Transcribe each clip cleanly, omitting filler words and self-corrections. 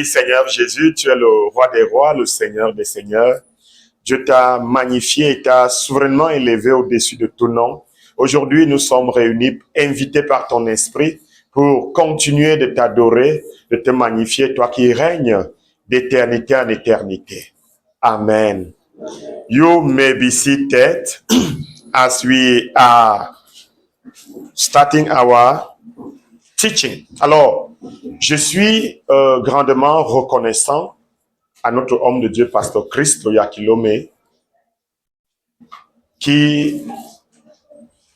Seigneur Jésus, tu es le roi des rois, le Seigneur des seigneurs. Dieu t'a magnifié et t'a souverainement élevé au-dessus de tout nom. Aujourd'hui, nous sommes réunis, invités par ton esprit pour continuer de t'adorer, de te magnifier, toi qui règnes d'éternité en éternité. Amen. You may be seated as we are starting our teaching. Alors, je suis grandement reconnaissant à notre homme de Dieu, Pasteur Christ Loyakilome, qui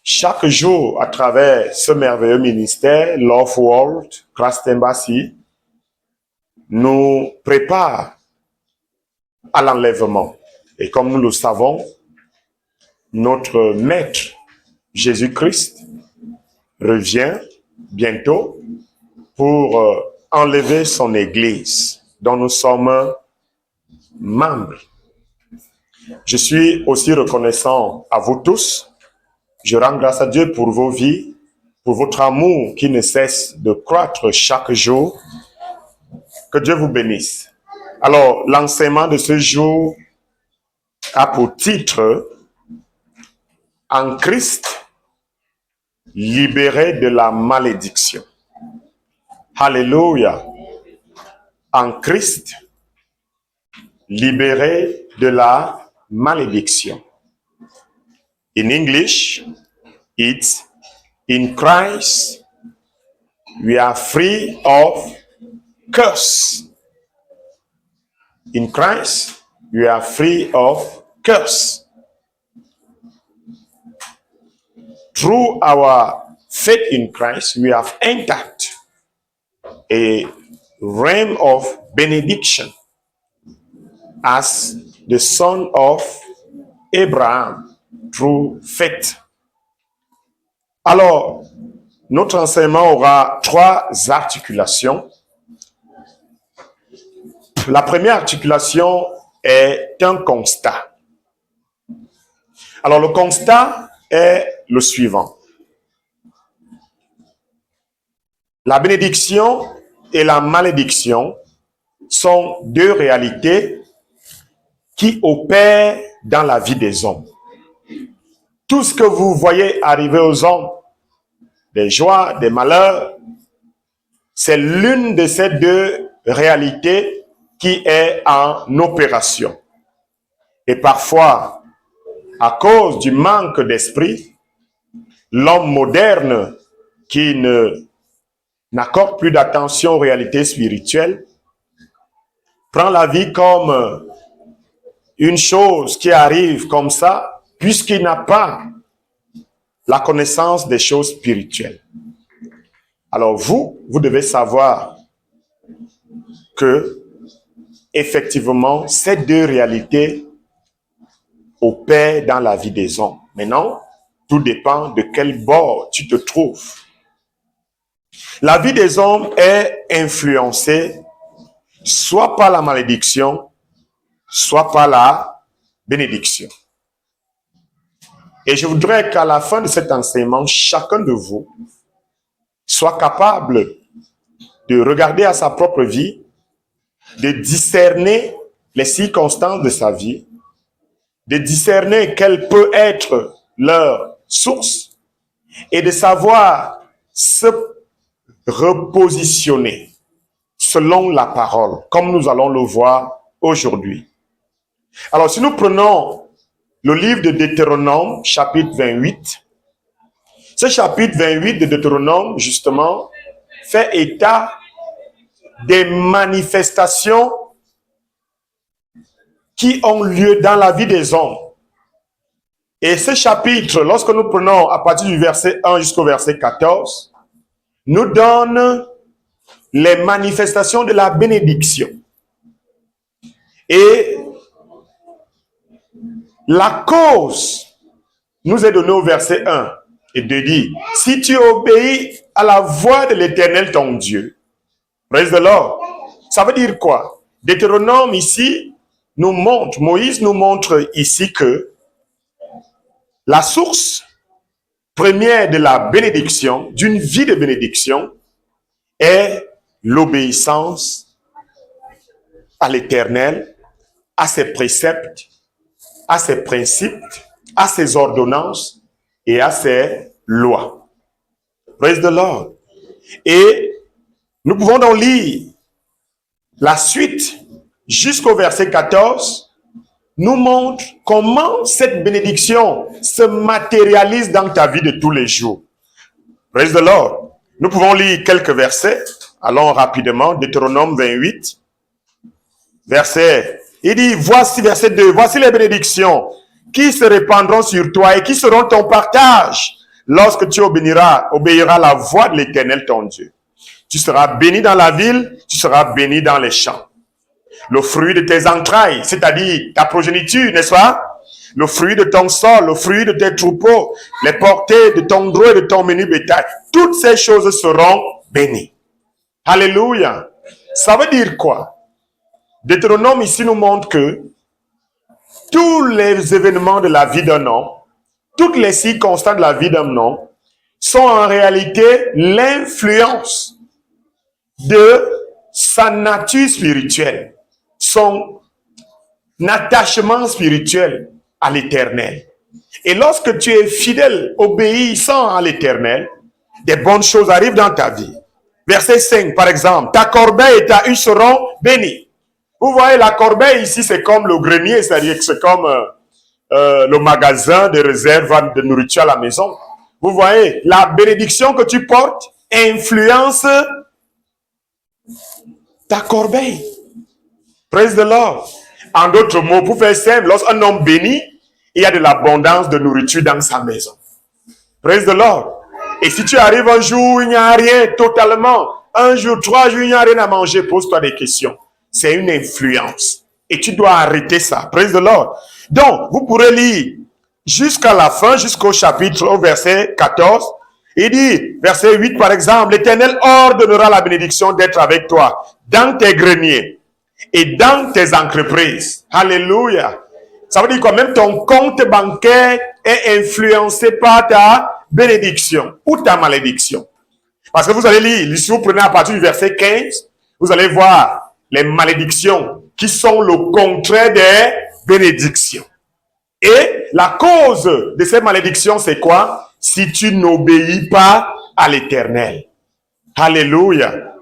chaque jour, à travers ce merveilleux ministère, Love World, Christ Embassy, nous prépare à l'enlèvement. Et comme nous le savons, notre Maître, Jésus-Christ, revient bientôt pour enlever son Église, dont nous sommes membres. Je suis aussi reconnaissant à vous tous. Je rends grâce à Dieu pour vos vies, pour votre amour qui ne cesse de croître chaque jour. Que Dieu vous bénisse. Alors, l'enseignement de ce jour a pour titre « En Christ, libéré de la malédiction ». Alléluia. En Christ, libéré de la malédiction. In English, it's in Christ, we are free of curse. In Christ, we are free of curse. Through our faith in Christ, we have entered a realm of benediction as the son of Abraham through faith. Alors, notre enseignement aura trois articulations. La première articulation est un constat. Alors, le constat est le suivant. La bénédiction et la malédiction sont deux réalités qui opèrent dans la vie des hommes. Tout ce que vous voyez arriver aux hommes, des joies, des malheurs, c'est l'une de ces deux réalités qui est en opération. Et parfois, à cause du manque d'esprit, l'homme moderne qui n'accorde plus d'attention aux réalités spirituelles prend la vie comme une chose qui arrive comme ça, puisqu'il n'a pas la connaissance des choses spirituelles. Alors vous devez savoir que, effectivement, ces deux réalités opèrent dans la vie des hommes. Maintenant, tout dépend de quel bord tu te trouves. La vie des hommes est influencée soit par la malédiction, soit par la bénédiction. Et je voudrais qu'à la fin de cet enseignement, chacun de vous soit capable de regarder à sa propre vie, de discerner les circonstances de sa vie, de discerner quelle peut être leur source et de savoir se repositionner selon la parole, comme nous allons le voir aujourd'hui. Alors, si nous prenons le livre de Deutéronome, chapitre 28, ce chapitre 28 de Deutéronome, justement, fait état des manifestations qui ont lieu dans la vie des hommes. Et ce chapitre, lorsque nous prenons à partir du verset 1 jusqu'au verset 14, nous donne les manifestations de la bénédiction. Et la cause nous est donnée au verset 1 et de dire, si tu obéis à la voix de l'Éternel ton Dieu, praise the Lord. Ça veut dire quoi? Deutéronome ici nous montre, Moïse nous montre ici que la source première de la bénédiction, d'une vie de bénédiction, est l'obéissance à l'Éternel, à ses préceptes, à ses principes, à ses ordonnances et à ses lois. Praise the Lord. Et nous pouvons donc lire la suite jusqu'au verset 14, nous montre comment cette bénédiction se matérialise dans ta vie de tous les jours. Praise the Lord. Nous pouvons lire quelques versets. Allons rapidement. Deutéronome 28. Verset. Il dit, voici verset 2. Voici les bénédictions qui se répandront sur toi et qui seront ton partage lorsque tu obéiras à la voix de l'Éternel ton Dieu. Tu seras béni dans la ville, tu seras béni dans les champs. Le fruit de tes entrailles, c'est-à-dire ta progéniture, n'est-ce pas? Le fruit de ton sol, le fruit de tes troupeaux, les portées de ton gros et de ton menu bétail, toutes ces choses seront bénies. Alléluia. Ça veut dire quoi? Deutéronome ici nous montre que tous les événements de la vie d'un homme, toutes les circonstances de la vie d'un homme sont en réalité l'influence de sa nature spirituelle, son attachement spirituel à l'Éternel. Et lorsque tu es fidèle, obéissant à l'Éternel, des bonnes choses arrivent dans ta vie. Verset 5, par exemple, ta corbeille et ta huche seront bénies. Vous voyez, la corbeille ici, c'est comme le grenier, c'est-à-dire que c'est comme le magasin de réserve de nourriture à la maison. Vous voyez, la bénédiction que tu portes influence ta corbeille. Praise the Lord. En d'autres mots, pour faire simple, lorsqu'un homme bénit, il y a de l'abondance de nourriture dans sa maison. Praise the Lord. Et si tu arrives un jour, il n'y a rien totalement. Un jour, 3 jours, il n'y a rien à manger. Pose-toi des questions. C'est une influence. Et tu dois arrêter ça. Praise the Lord. Donc, vous pourrez lire jusqu'à la fin, jusqu'au chapitre, au verset 14. Il dit, verset 8 par exemple, l'Éternel ordonnera la bénédiction d'être avec toi dans tes greniers et dans tes entreprises. Alléluia. Ça veut dire quoi? Même ton compte bancaire est influencé par ta bénédiction ou ta malédiction. Parce que vous allez lire, si vous prenez à partir du verset 15, vous allez voir les malédictions qui sont le contraire des bénédictions. Et la cause de ces malédictions, c'est quoi? Si tu n'obéis pas à l'Éternel. Alléluia.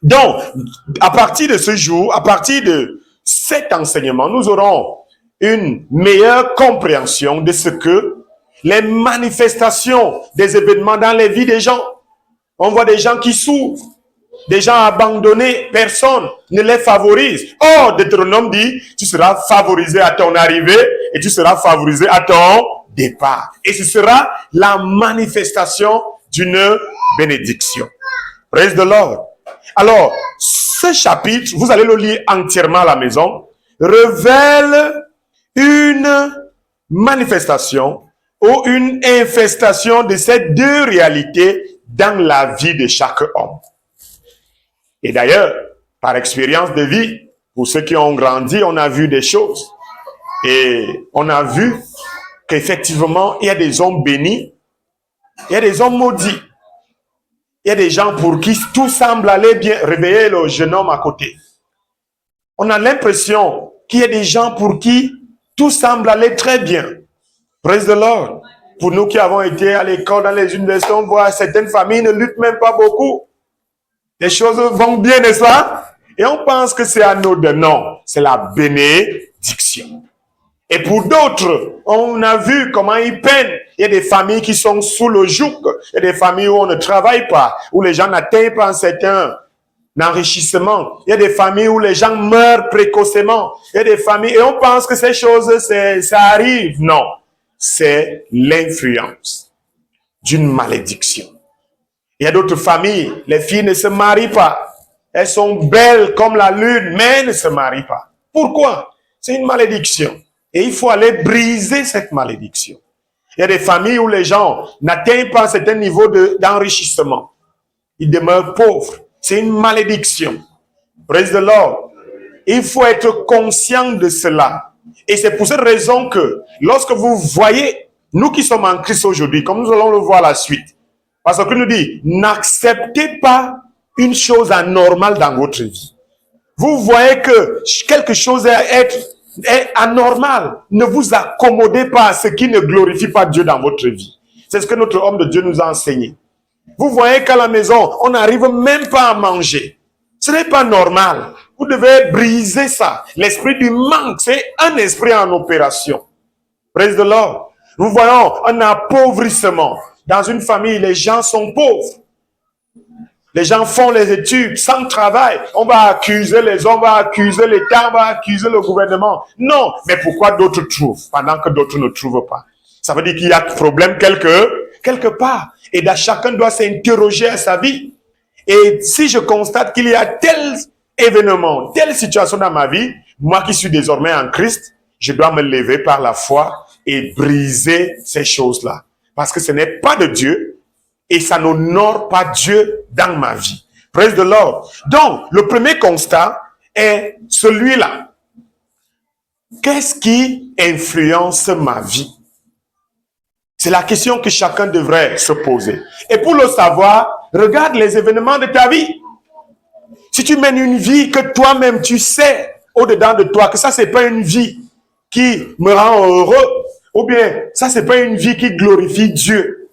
Donc, à partir de ce jour, à partir de cet enseignement, nous aurons une meilleure compréhension de ce que les manifestations des événements dans les vies des gens. On voit des gens qui souffrent, des gens abandonnés, personne ne les favorise. Or, Deutéronome dit, tu seras favorisé à ton arrivée et tu seras favorisé à ton départ. Et ce sera la manifestation d'une bénédiction. Praise the Lord. Alors, ce chapitre, vous allez le lire entièrement à la maison, révèle une manifestation ou une infestation de ces deux réalités dans la vie de chaque homme. Et d'ailleurs, par expérience de vie, pour ceux qui ont grandi, on a vu des choses. Et on a vu qu'effectivement, il y a des hommes bénis, il y a des hommes maudits. Il y a des gens pour qui tout semble aller bien. Réveillez le jeune homme à côté. On a l'impression qu'il y a des gens pour qui tout semble aller très bien. Praise the Lord. Pour nous qui avons été à l'école, dans les universités, on voit certaines familles ne luttent même pas beaucoup. Les choses vont bien, n'est-ce pas? Et on pense que c'est anodin. Non, c'est la bénédiction. Et pour d'autres, on a vu comment ils peinent. Il y a des familles qui sont sous le joug. Il y a des familles où on ne travaille pas, où les gens n'atteignent pas un certain enrichissement. Il y a des familles où les gens meurent précocement. Il y a des familles, et on pense que ces choses, ça arrive. Non, c'est l'influence d'une malédiction. Il y a d'autres familles, les filles ne se marient pas. Elles sont belles comme la lune, mais ne se marient pas. Pourquoi? C'est une malédiction. Et il faut aller briser cette malédiction. Il y a des familles où les gens n'atteignent pas un certain niveau d'enrichissement. Ils demeurent pauvres. C'est une malédiction. Praise the Lord. Il faut être conscient de cela. Et c'est pour cette raison que lorsque vous voyez, nous qui sommes en Christ aujourd'hui, comme nous allons le voir à la suite, parce que nous dit, n'acceptez pas une chose anormale dans votre vie. Vous voyez que quelque chose est anormal. Ne vous accommodez pas à ce qui ne glorifie pas Dieu dans votre vie. C'est ce que notre homme de Dieu nous a enseigné. Vous voyez qu'à la maison, on n'arrive même pas à manger. Ce n'est pas normal. Vous devez briser ça. L'esprit du manque, c'est un esprit en opération. Praise the Lord. Nous voyons un appauvrissement. Dans une famille, les gens sont pauvres. Les gens font les études sans travail. On va accuser les hommes, on va accuser l'État, on va accuser le gouvernement. Non, mais pourquoi d'autres trouvent pendant que d'autres ne trouvent pas? Ça veut dire qu'il y a problème quelque part. Et chacun doit s'interroger à sa vie. Et si je constate qu'il y a tel événement, telle situation dans ma vie, moi qui suis désormais en Christ, je dois me lever par la foi et briser ces choses-là. Parce que ce n'est pas de Dieu et ça n'honore pas Dieu dans ma vie. Praise the Lord. Donc, le premier constat est celui-là. Qu'est-ce qui influence ma vie? C'est la question que chacun devrait se poser. Et pour le savoir, regarde les événements de ta vie. Si tu mènes une vie que toi-même tu sais au-dedans de toi que ça c'est pas une vie qui me rend heureux, ou bien ça c'est pas une vie qui glorifie Dieu,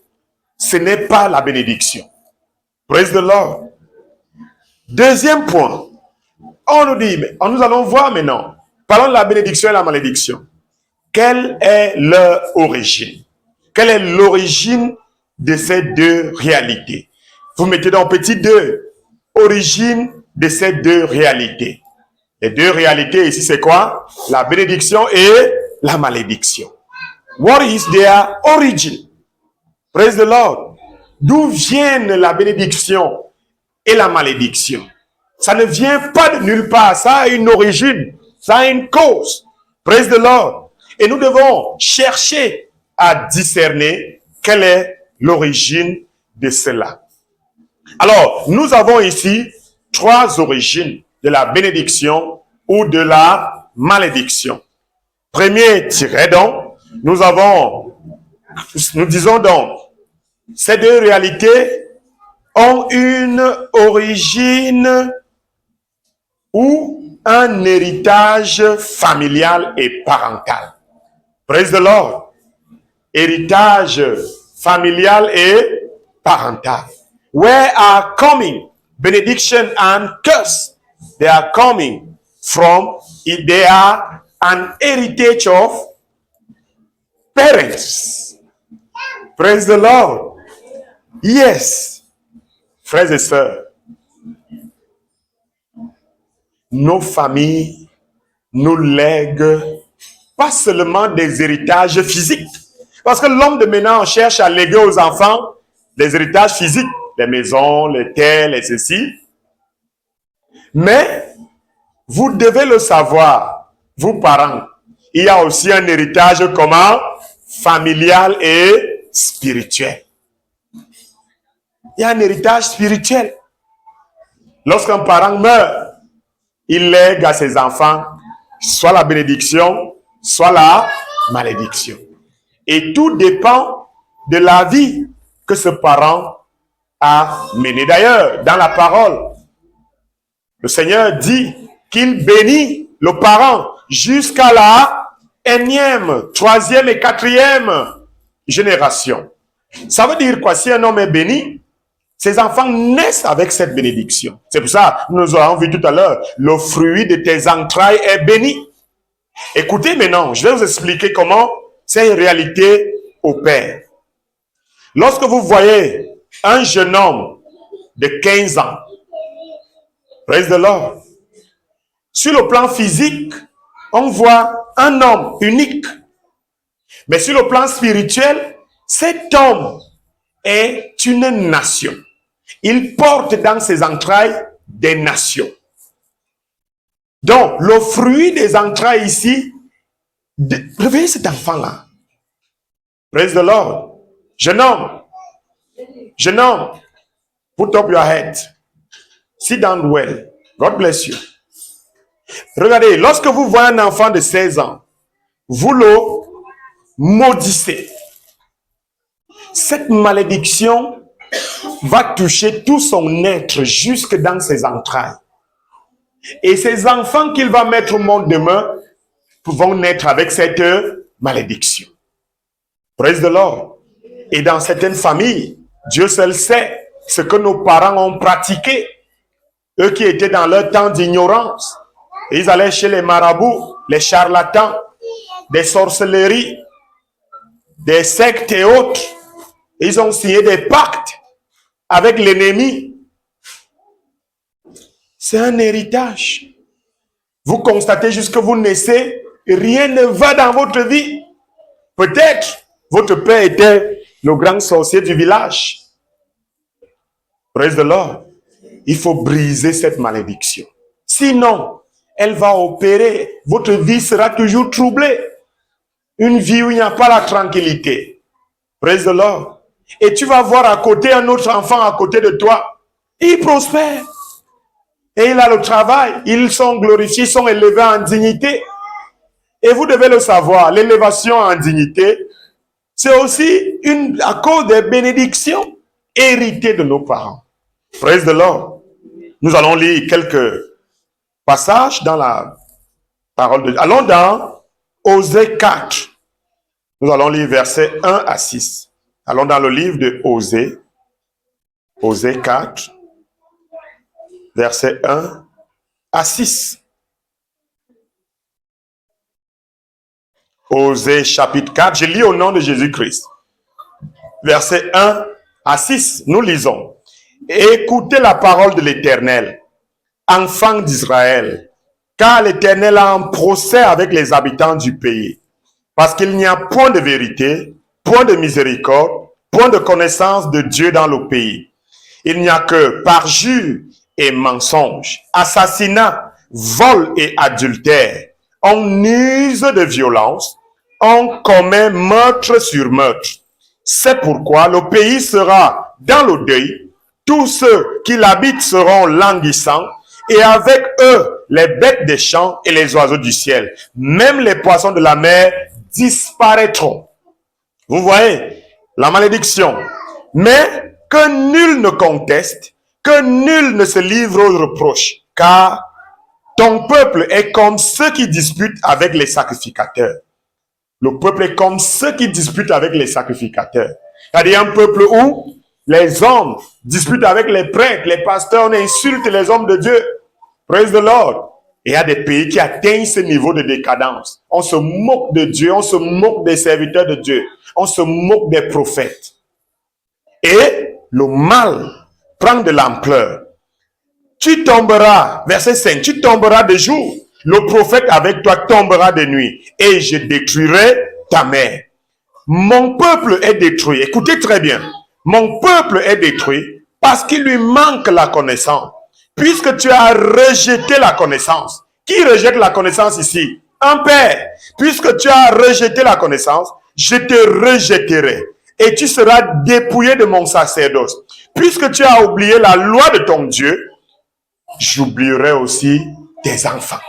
ce n'est pas la bénédiction. Praise the Lord. Deuxième point, on nous dit, nous allons voir maintenant, parlons de la bénédiction et la malédiction. Quelle est leur origine? Quelle est l'origine de ces deux réalités? Vous mettez dans petit 2, origine de ces deux réalités. Les deux réalités ici, c'est quoi? La bénédiction et la malédiction. What is their origin? Praise the Lord. D'où viennent la bénédiction et la malédiction? Ça ne vient pas de nulle part. Ça a une origine. Ça a une cause. Praise the Lord. Et nous devons chercher à discerner quelle est l'origine de cela. Alors, nous avons ici 3 origines de la bénédiction ou de la malédiction. Premier tiret donc, nous disons donc, ces deux réalités ont une origine ou un héritage familial et parental. Praise the Lord. Héritage familial et parental. Where are coming benediction and curse? They are coming from, they are an heritage of parents. Praise the Lord. Yes. Frères et sœurs, nos familles nous lèguent pas seulement des héritages physiques. Parce que l'homme de maintenant cherche à léguer aux enfants les héritages physiques, les maisons, les terres, les ceci. Mais vous devez le savoir, vous parents, il y a aussi un héritage comment? Familial et spirituel. Il y a un héritage spirituel. Lorsqu'un parent meurt, il lègue à ses enfants soit la bénédiction, soit la malédiction. Et tout dépend de la vie que ce parent a menée. D'ailleurs, dans la parole, le Seigneur dit qu'il bénit le parent jusqu'à la 1e, 3e et 4e génération. Ça veut dire quoi? Si un homme est béni, ses enfants naissent avec cette bénédiction. C'est pour ça, nous avons vu tout à l'heure, le fruit de tes entrailles est béni. Écoutez maintenant, je vais vous expliquer comment ces réalités opèrent. Lorsque vous voyez un jeune homme de 15 ans, praise the Lord, sur le plan physique, on voit un homme unique. Mais sur le plan spirituel, cet homme est une nation. Il porte dans ses entrailles des nations. Donc, le fruit des entrailles ici, réveillez cet enfant-là. Praise the Lord. Jeune homme, put up your head. Sit down well. God bless you. Regardez, lorsque vous voyez un enfant de 16 ans, vous le maudissez. Cette malédiction va toucher tout son être jusque dans ses entrailles. Et ces enfants qu'il va mettre au monde demain vont naître avec cette malédiction. Praise the Lord. Et dans certaines familles, Dieu seul sait ce que nos parents ont pratiqué. Eux qui étaient dans leur temps d'ignorance. Ils allaient chez les marabouts, les charlatans, des sorcelleries, des sectes et autres. Ils ont signé des pactes avec l'ennemi. C'est un héritage. Vous constatez jusque vous naissez, rien ne va dans votre vie. Peut-être votre père était le grand sorcier du village. Praise the Lord. Il faut briser cette malédiction. Sinon, elle va opérer. Votre vie sera toujours troublée. Une vie où il n'y a pas la tranquillité. Praise the Lord. Et tu vas voir à côté un autre enfant à côté de toi. Il prospère. Et il a le travail. Ils sont glorifiés, ils sont élevés en dignité. Et vous devez le savoir, l'élévation en dignité, c'est aussi à cause des bénédictions héritées de nos parents. Praise the Lord. Nous allons lire quelques passages dans la parole de Dieu. Allons dans Osée 4. Nous allons lire versets 1 à 6. Allons dans le livre de Osée. Osée 4, versets 1 à 6. Osée chapitre 4, je lis au nom de Jésus-Christ. Versets 1 à 6, nous lisons. Écoutez la parole de l'Éternel, enfants d'Israël, car l'Éternel a un procès avec les habitants du pays, parce qu'il n'y a point de vérité, point de miséricorde, point de connaissance de Dieu dans le pays. Il n'y a que parjure et mensonge, assassinat, vol et adultère. On use de violence, on commet meurtre sur meurtre. C'est pourquoi le pays sera dans le deuil, tous ceux qui l'habitent seront languissants, et avec eux les bêtes des champs et les oiseaux du ciel. Même les poissons de la mer disparaîtront. Vous voyez la malédiction. Mais que nul ne conteste, que nul ne se livre aux reproches, car ton peuple est comme ceux qui disputent avec les sacrificateurs. Le peuple est comme ceux qui disputent avec les sacrificateurs. C'est-à-dire un peuple où les hommes disputent avec les prêtres, les pasteurs, on insulte les hommes de Dieu. Praise the Lord. Et il y a des pays qui atteignent ce niveau de décadence. On se moque de Dieu, on se moque des serviteurs de Dieu, on se moque des prophètes. Et le mal prend de l'ampleur. Tu tomberas, verset 5, tu tomberas de jour, le prophète avec toi tombera de nuit, et je détruirai ta mère. Mon peuple est détruit, écoutez très bien, mon peuple est détruit parce qu'il lui manque la connaissance. Puisque tu as rejeté la connaissance. Qui rejette la connaissance ici? Un père. Puisque tu as rejeté la connaissance, je te rejetterai, et tu seras dépouillé de mon sacerdoce. Puisque tu as oublié la loi de ton Dieu, j'oublierai aussi tes enfants.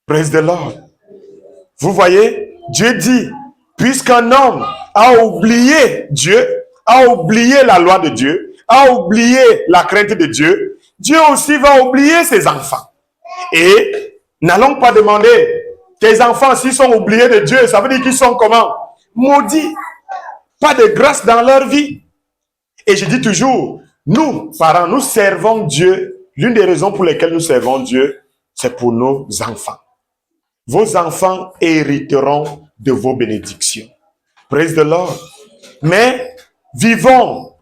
Praise the Lord. Vous voyez, Dieu dit, puisqu'un homme a oublié Dieu, a oublié la loi de Dieu, a oublié la crainte de Dieu, Dieu aussi va oublier ses enfants. Et n'allons pas demander, tes enfants s'ils sont oubliés de Dieu, ça veut dire qu'ils sont comment? Maudits. Pas de grâce dans leur vie. Et je dis toujours, nous, parents, nous servons Dieu. L'une des raisons pour lesquelles nous servons Dieu, c'est pour nos enfants. Vos enfants hériteront de vos bénédictions. Praise the Lord. Mais vivons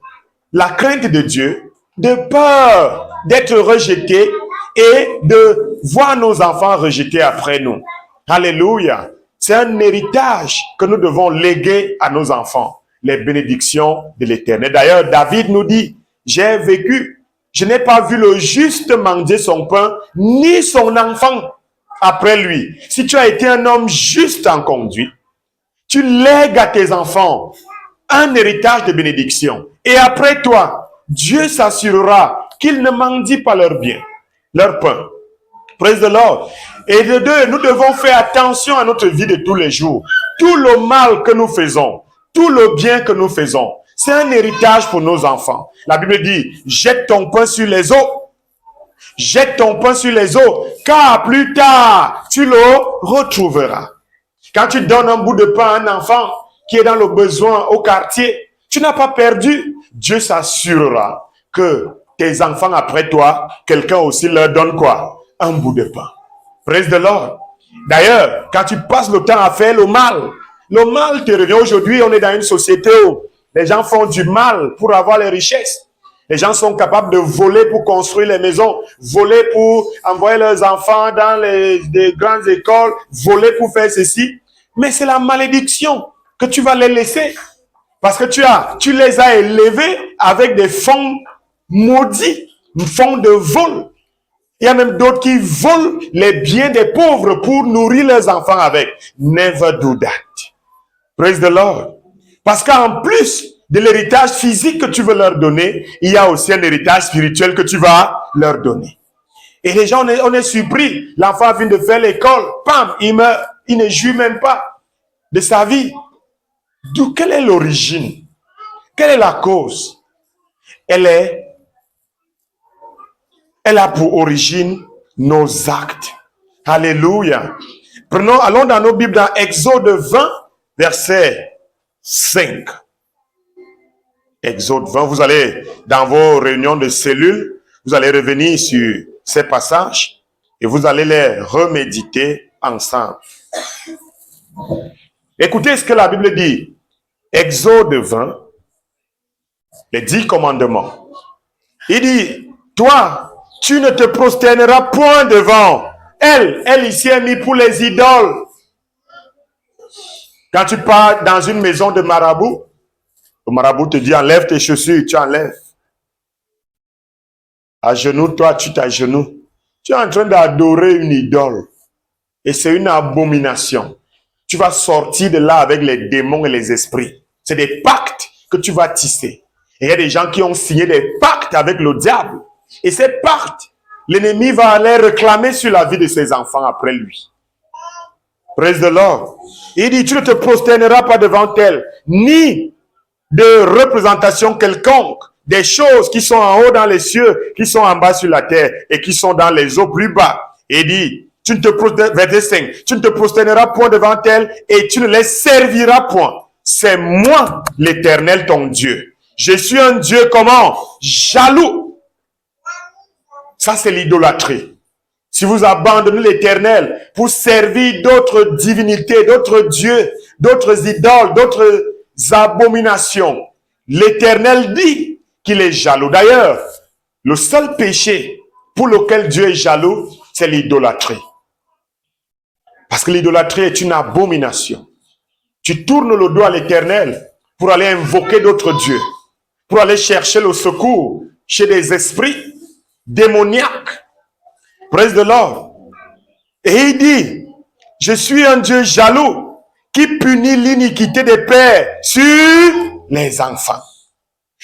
la crainte de Dieu, de peur d'être rejetés et de voir nos enfants rejetés après nous. Alléluia. C'est un héritage que nous devons léguer à nos enfants. Les bénédictions de l'Éternel. D'ailleurs, David nous dit, j'ai vécu, je n'ai pas vu le juste mendier son pain, ni son enfant après lui. Si tu as été un homme juste en conduite, tu lègues à tes enfants un héritage de bénédiction. Et après toi, Dieu s'assurera qu'ils ne mendient pas leur bien, leur pain. Praise the Lord. Et de deux, nous devons faire attention à notre vie de tous les jours. Tout le mal que nous faisons, tout le bien que nous faisons, c'est un héritage pour nos enfants. La Bible dit, jette ton pain sur les eaux. Jette ton pain sur les eaux, car plus tard, tu le retrouveras. Quand tu donnes un bout de pain à un enfant qui est dans le besoin au quartier, tu n'as pas perdu. Dieu s'assurera que tes enfants après toi, quelqu'un aussi leur donne quoi? Un bout de pain. Praise the Lord. D'ailleurs, quand tu passes le temps à faire le mal te revient. Aujourd'hui, on est dans une société où les gens font du mal pour avoir les richesses. Les gens sont capables de voler pour construire les maisons, voler pour envoyer leurs enfants dans des grandes écoles, voler pour faire ceci. Mais c'est la malédiction que tu vas les laisser. Parce que tu les as élevés avec des fonds maudits, fonds de vol. Il y a même d'autres qui volent les biens des pauvres pour nourrir leurs enfants avec. Never do that. Praise the Lord. Parce qu'en plus de l'héritage physique que tu veux leur donner, il y a aussi un héritage spirituel que tu vas leur donner. Et les gens, on est surpris. L'enfant vient de faire l'école, pam, il meurt. Il ne jouit même pas de sa vie. D'où, quelle est l'origine? Quelle est la cause? Elle a pour origine nos actes. Alléluia. Allons dans nos Bibles, dans Exode 20, verset 5. Exode 20, vous allez dans vos réunions de cellules, vous allez revenir sur ces passages et vous allez les reméditer ensemble. Écoutez ce que la Bible dit. Exode 20, les 10 commandements. Il dit, toi, tu ne te prosterneras point devant elle. Elle ici est mise pour les idoles. Quand tu pars dans une maison de marabout, le marabout te dit, enlève tes chaussures, tu enlèves. À genoux, toi, tu t'agenouilles. Tu es en train d'adorer une idole. Et c'est une abomination. Tu vas sortir de là avec les démons et les esprits. C'est des pactes que tu vas tisser. Et il y a des gens qui ont signé des pactes avec le diable. Et ces pactes, l'ennemi va aller réclamer sur la vie de ses enfants après lui. Praise the Lord. Il dit, tu ne te prosterneras pas devant elle, ni de représentation quelconque, des choses qui sont en haut dans les cieux, qui sont en bas sur la terre, et qui sont dans les eaux plus bas. Et il dit, tu ne te prosterneras point devant elle, et tu ne les serviras point. C'est moi, l'Éternel, ton Dieu. Je suis un Dieu comment? Jaloux. Ça, c'est l'idolâtrie. Si vous abandonnez l'Éternel pour servir d'autres divinités, d'autres dieux, d'autres idoles, d'autres abominations, l'Éternel dit qu'il est jaloux. D'ailleurs, le seul péché pour lequel Dieu est jaloux, c'est l'idolâtrie. Parce que l'idolâtrie est une abomination. Tu tournes le dos à l'Éternel pour aller invoquer d'autres dieux, pour aller chercher le secours chez des esprits démoniaques. Praise the Lord. Et il dit, je suis un Dieu jaloux qui punit l'iniquité des pères sur les enfants,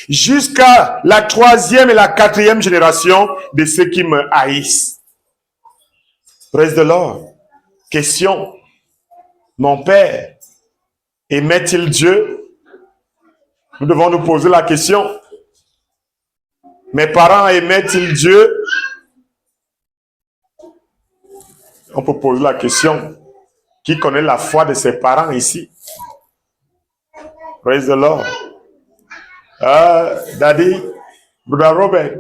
jusqu'à la 3e et la 4e génération de ceux qui me haïssent. Praise the Lord. Question. Mon père aimait-il Dieu? Nous devons nous poser la question. Mes parents aimaient-ils Dieu? On peut poser la question. Qui connaît la foi de ses parents ici? Praise the Lord. Daddy, Brother Robert,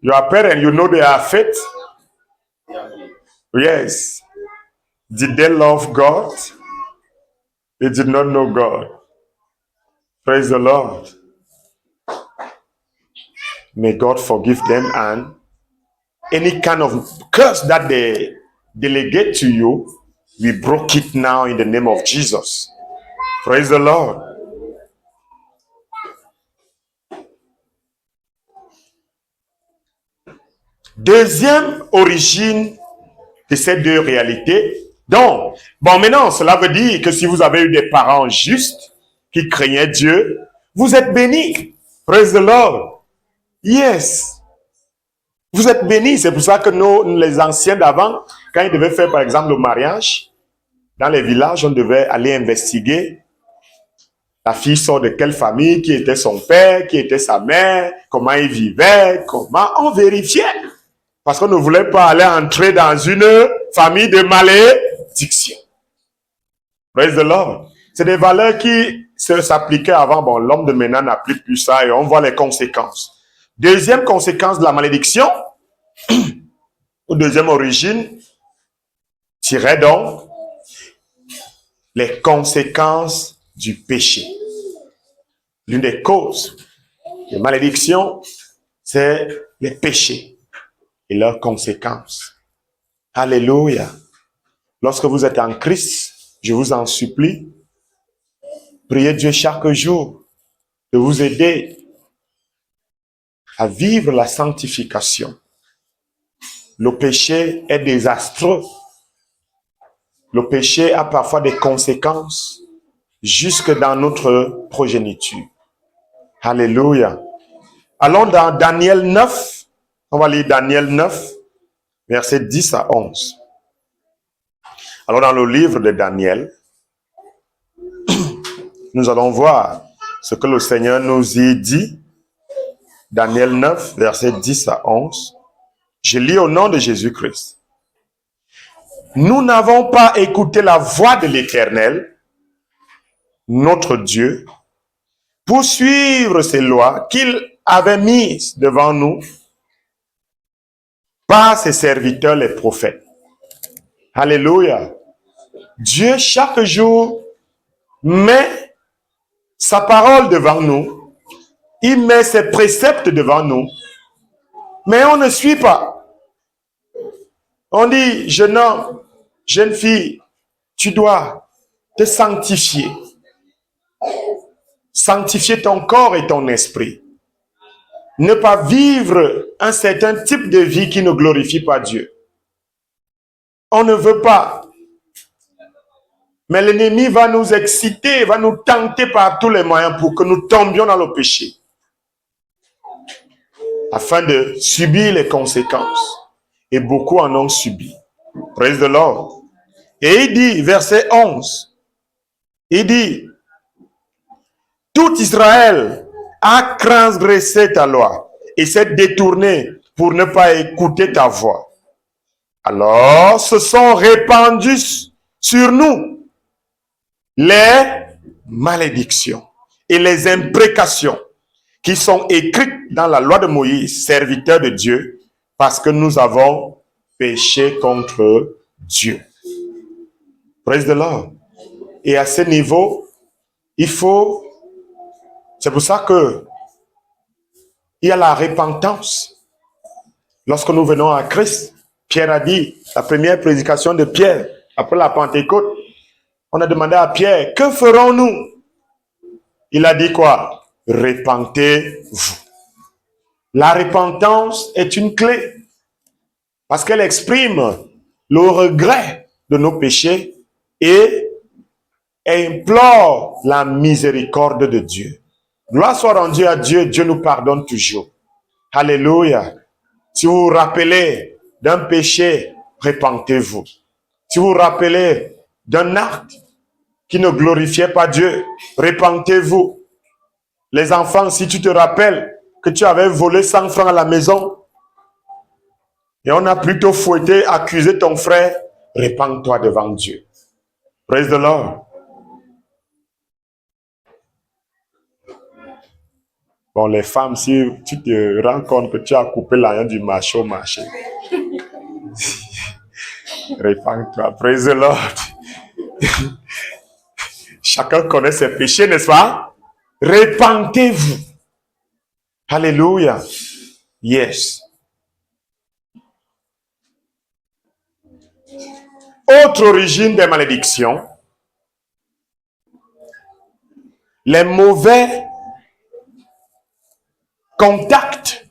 your parents, you know they are faith? Yes. Did they love God? They did not know God. Praise the Lord. May God forgive them, and any kind of curse that they delegate to you, we broke it now in the name of Jesus. Praise the Lord. Deuxième origine de ces deux réalités. Donc, bon, maintenant, cela veut dire que si vous avez eu des parents justes, qui craignaient Dieu, vous êtes bénis. Praise the Lord. Yes. Vous êtes bénis. C'est pour ça que nous, les anciens d'avant, quand ils devaient faire, par exemple, le mariage, dans les villages, on devait aller investiguer. La fille sort de quelle famille, qui était son père, qui était sa mère, comment il vivait, comment on vérifiait. Parce qu'on ne voulait pas aller entrer dans une famille de malédiction. Praise the Lord. C'est des valeurs qui s'appliquaient avant. Bon, l'homme de maintenant n'applique plus ça et on voit les conséquences. Deuxième conséquence de la malédiction, ou deuxième origine, tirait donc les conséquences du péché. L'une des causes de malédiction, c'est les péchés et leurs conséquences. Alléluia. Lorsque vous êtes en Christ, je vous en supplie, priez Dieu chaque jour de vous aider à vivre la sanctification. Le péché est désastreux. Le péché a parfois des conséquences jusque dans notre progéniture. Alléluia. Allons dans Daniel 9. On va lire Daniel 9, versets 10 à 11. Alors dans le livre de Daniel, nous allons voir ce que le Seigneur nous y dit. Daniel 9, versets 10 à 11. Je lis au nom de Jésus-Christ. Nous n'avons pas écouté la voix de l'Éternel, notre Dieu, pour suivre ces lois qu'il avait mises devant nous par ses serviteurs les prophètes. Alléluia. Dieu, chaque jour, met sa parole devant nous. Il met ses préceptes devant nous. Mais on ne suit pas. On dit, jeune homme, jeune fille, tu dois te sanctifier. Sanctifier ton corps et ton esprit. Ne pas vivre un certain type de vie qui ne glorifie pas Dieu. On ne veut pas. Mais l'ennemi va nous exciter, va nous tenter par tous les moyens pour que nous tombions dans le péché. Afin de subir les conséquences. Et beaucoup en ont subi. Praise the Lord. Et il dit, verset 11, il dit, tout Israël a transgressé ta loi et s'est détourné pour ne pas écouter ta voix. Alors se sont répandues sur nous les malédictions et les imprécations qui sont écrites dans la loi de Moïse, serviteur de Dieu, parce que nous avons péché contre Dieu. Praise the Lord. Et à ce niveau, il faut... C'est pour ça que il y a la repentance. Lorsque nous venons à Christ, Pierre a dit, la première prédication de Pierre, après la Pentecôte, on a demandé à Pierre, que ferons-nous? Il a dit quoi? Repentez-vous. La repentance est une clé parce qu'elle exprime le regret de nos péchés et implore la miséricorde de Dieu. Gloire soit rendue à Dieu, Dieu nous pardonne toujours. Alléluia. Si vous vous rappelez d'un péché, repentez-vous. Si vous vous rappelez d'un acte qui ne glorifiait pas Dieu, repentez-vous. Les enfants, si tu te rappelles que tu avais volé 100 francs à la maison et on a plutôt fouetté, accusé ton frère, repens-toi devant Dieu. Praise the Lord. Bon, les femmes, si tu te rends compte que tu as coupé l'agneau du marché au marché, repens-toi. Praise the Lord. Chacun connaît ses péchés, n'est-ce pas? Repentez-vous. Alléluia. Yes. Autre origine des malédictions, les mauvais contacts.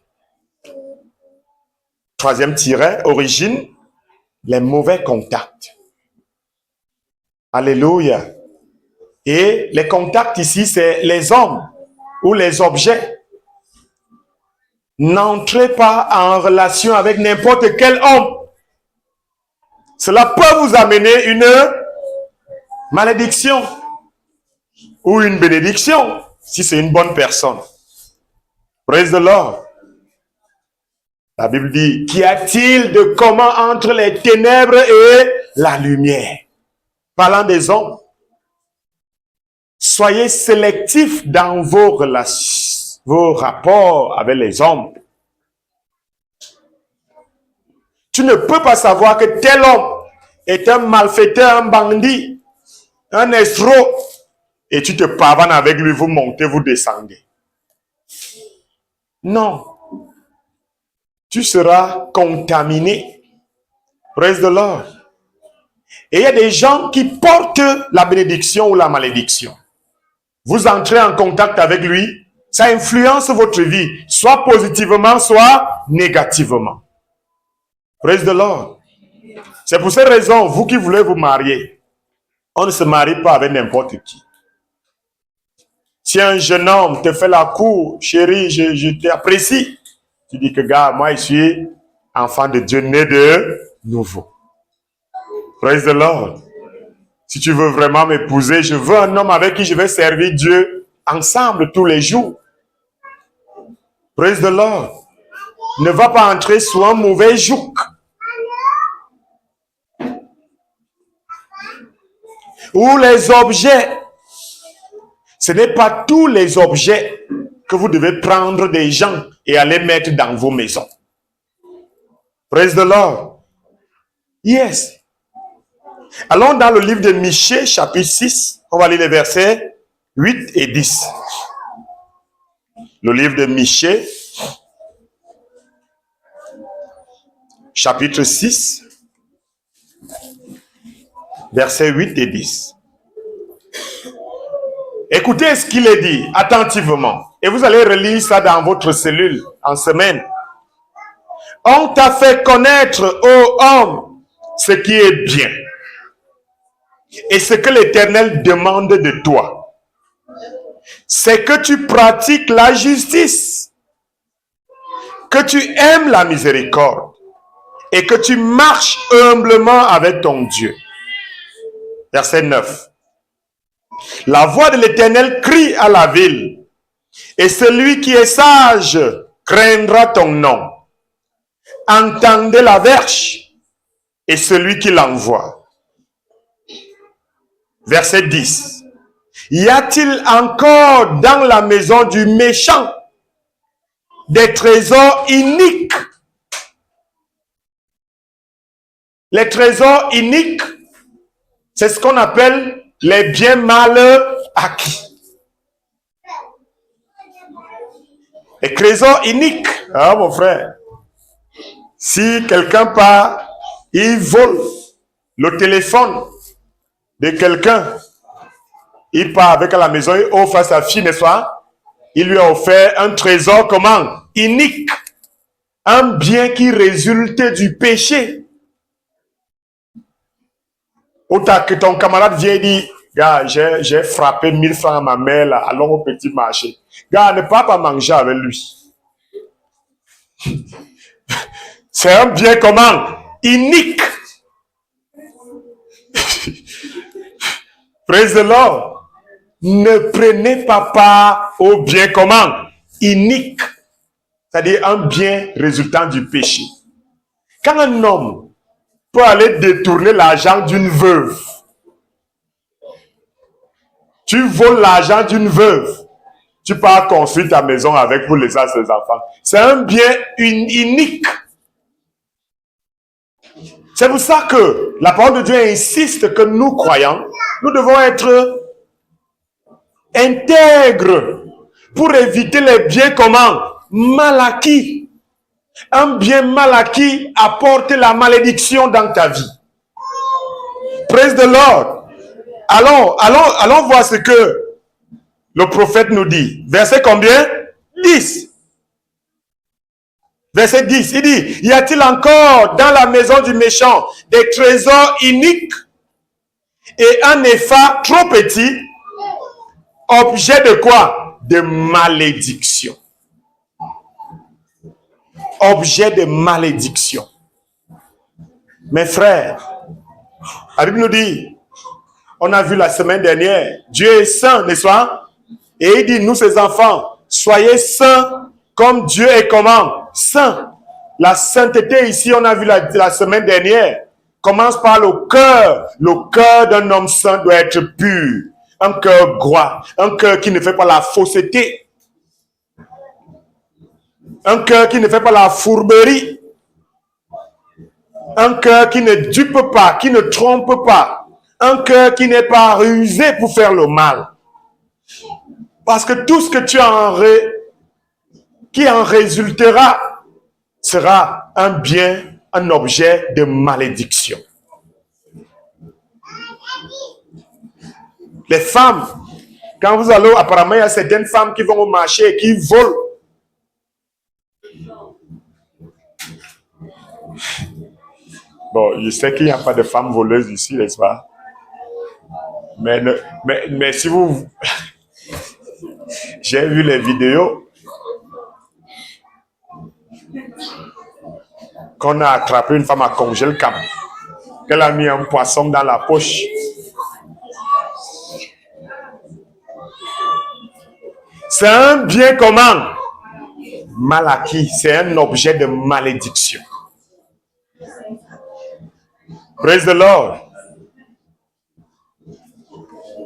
Troisième tiret, origine, les mauvais contacts. Alléluia. Et les contacts ici, c'est les hommes ou les objets. N'entrez pas en relation avec n'importe quel homme. Cela peut vous amener une malédiction ou une bénédiction si c'est une bonne personne. Praise the Lord. La Bible dit, qu'y a-t-il de commun entre les ténèbres et la lumière? Parlant des hommes, soyez sélectifs dans vos relations, vos rapports avec les hommes. Tu ne peux pas savoir que tel homme est un malfaiteur, un bandit, un escroc, et tu te pavanes avec lui, vous montez, vous descendez. Non. Tu seras contaminé. Praise the Lord. Et il y a des gens qui portent la bénédiction ou la malédiction. Vous entrez en contact avec lui, ça influence votre vie, soit positivement, soit négativement. Praise the Lord. C'est pour cette raison, vous qui voulez vous marier, on ne se marie pas avec n'importe qui. Si un jeune homme te fait la cour, chérie, je t'apprécie, tu dis que, gars, moi, je suis enfant de Dieu, né de nouveau. Praise the Lord. Si tu veux vraiment m'épouser, je veux un homme avec qui je vais servir Dieu ensemble tous les jours. Praise the Lord. Ne va pas entrer sous un mauvais joug. Ou les objets. Ce n'est pas tous les objets que vous devez prendre des gens et aller mettre dans vos maisons. Praise the Lord. Yes. Allons dans le livre de Michée, chapitre 6. On va lire les versets 8 et 10. Le livre de Michée, chapitre 6, versets 8 et 10. Écoutez ce qu'il est dit attentivement. Et vous allez relire ça dans votre cellule en semaine. On t'a fait connaître, ô homme, ce qui est bien. Et ce que l'Éternel demande de toi, c'est que tu pratiques la justice, que tu aimes la miséricorde et que tu marches humblement avec ton Dieu. Verset 9. La voix de l'Éternel crie à la ville, et celui qui est sage craindra ton nom. Entendez la verge et celui qui l'envoie. Verset 10. Y a-t-il encore dans la maison du méchant des trésors iniques? Les trésors iniques, c'est ce qu'on appelle les biens mal acquis. Les trésors iniques. Ah, mon frère. Si quelqu'un part, il vole le téléphone de quelqu'un, il part avec à la maison, il offre à sa fille, n'est-ce pas? Il lui a offert un trésor, comment? Inique. Un bien qui résulte du péché. Autant que ton camarade vient et dit, gars, j'ai frappé 1000 francs à ma mère, là, allons au petit marché. Gars, ne pas manger avec lui. C'est un bien comment? Inique. Praise the Lord. Ne prenez pas part au bien comment? Inique. C'est-à-dire un bien résultant du péché. Quand un homme peut aller détourner l'argent d'une veuve, tu voles l'argent d'une veuve, tu pars construire ta maison avec pour laisser à ses enfants. C'est un bien inique. C'est pour ça que la parole de Dieu insiste que nous croyants, nous devons être intègres pour éviter les biens comment? Mal acquis. Un bien mal acquis apporte la malédiction dans ta vie. Praise the Lord. Allons voir ce que le prophète nous dit. Verset combien? 10. Verset 10, il dit, y a-t-il encore dans la maison du méchant des trésors iniques et un épha trop petit, objet de quoi? De malédiction. Objet de malédiction. Mes frères, la Bible nous dit, on a vu la semaine dernière, Dieu est saint, n'est-ce pas? Et il dit, nous ses enfants, soyez saints comme Dieu est comment? Saint. La sainteté ici, on a vu la semaine dernière, commence par le cœur. Le cœur d'un homme saint doit être pur. Un cœur droit, un cœur qui ne fait pas la fausseté. Un cœur qui ne fait pas la fourberie. Un cœur qui ne dupe pas, qui ne trompe pas. Un cœur qui n'est pas rusé pour faire le mal. Parce que tout ce que qui en résultera sera un bien, un objet de malédiction. Les femmes, quand vous allez, apparemment, il y a certaines femmes qui vont au marché et qui volent. Bon, je sais qu'il n'y a pas de femmes voleuses ici, n'est-ce pas? Mais si vous... J'ai vu les vidéos qu'on a attrapé une femme à Congel-Cam. Elle a mis un poisson dans la poche. C'est un bien commun. Mal acquis, c'est un objet de malédiction. Praise the Lord.